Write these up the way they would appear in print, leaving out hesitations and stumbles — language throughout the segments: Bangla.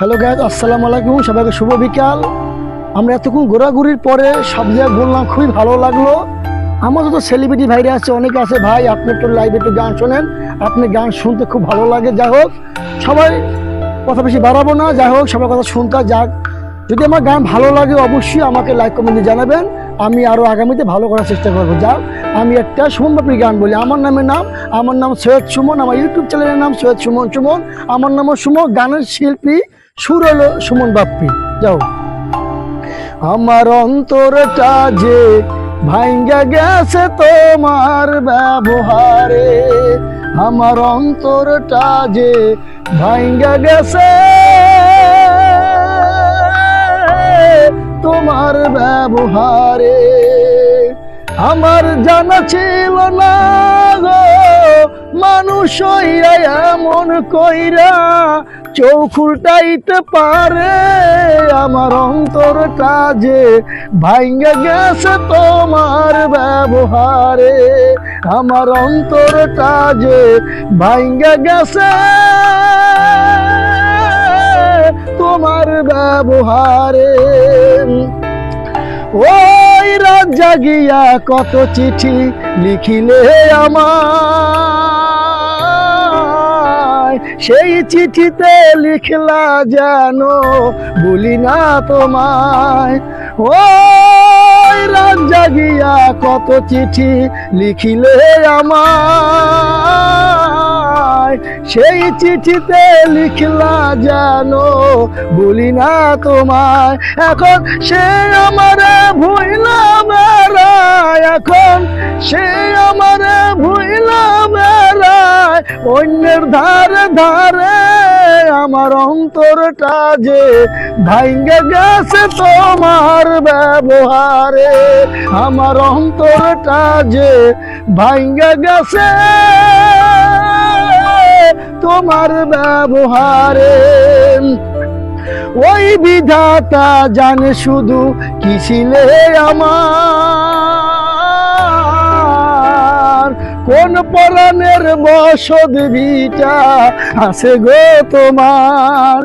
হ্যালো গাইজ, আসসালামু আলাইকুম। সবাইকে শুভ বিকাল। আমরা এতক্ষণ ঘোরাঘুরির পরে সব জায়গায় বললাম, খুবই ভালো লাগলো। আমার যত সেলিব্রিটি ভাইরা আছে, অনেকে আছে, ভাই আপনি একটু লাইভে একটু গান শোনেন, আপনি গান শুনতে খুব ভালো লাগে। যাই হোক, সবাই কথা বেশি বাড়াবো না, যাই হোক সবার কথা শুনতে যাক। যদি আমার গান ভালো লাগে অবশ্যই আমাকে লাইক কমেন্টে জানাবেন, আমি আরও আগামীতে ভালো করার চেষ্টা করবো। যাক, আমি একটা সুমন বাপ্পির গান বলি। আমার নাম সৈয়দ সুমন, আমার ইউটিউব চ্যানেলের নাম সৈয়দ সুমন। আমার নামও সুমন, গানের শিল্পী সুর হলো সুমন বাপ্পি। যাও। আমার অন্তরটা যে ভাঙ্গা গেছে তোমার ব্যবহারে, আমার অন্তরটা যে ভাঙ্গা গেছে তোমার ব্যবহারে। আমার জানা ছিল না গো, মানুষ হইয়া এমন কইরা চোখ উল্টাইতে পারে। আমার অন্তরটা যে ভাঙ্গা গেছে তোমার ব্যবহারে, আমার অন্তরটা যে ভাঙ্গা গেছে তোমার ব্যবহারে। ওই রাত জাগিয়া কত চিঠি লিখিলে আমায়, সেই চিঠিতে লিখলা যেন ভুলি না তোমায়। ওই রাত জাগিয়া কত চিঠি লিখিলে আমায়, সেই চিঠিতে লিখলা যেন ভুলি না তোমায়। এখন সে আমারে ভুইলা বেড়ায়, এখন সে আমারে ভুইলা বেড়ায় অন্যের ধারে ধারে। আমার অন্তরটা যে ভাঙ্গা গেছে তোমার ব্যবহারে, আমার অন্তরটা যে ভাঙ্গা গেছে তোমার ব্যবহারে। ওই বিধাতা জানে শুধু কি ছিলে আমার, কোন পরাণের বসত ভিটা আছে গো তোমার।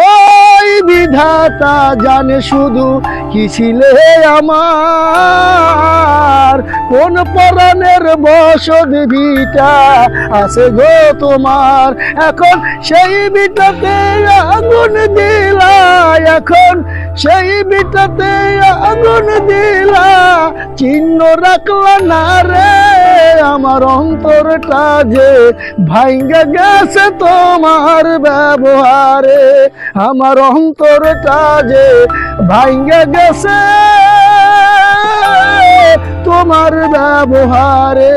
ওই বিধাতা জানে শুধু কি ছিলে আমার, কোন পরাণের বসত ভিটা আছে গো তোমার। এখন সেই বিটাতে আগুন দিলা, এখন সেই বিটাতে আগুন দিলা, চিহ্ন রাখলা না রে। আমার অন্তরটা যে ভাঙ্গা গেছে তোমার ব্যবহারে, আমার অন্তরটা যে ভাঙ্গা গেছে তোমার ব্যবহারে।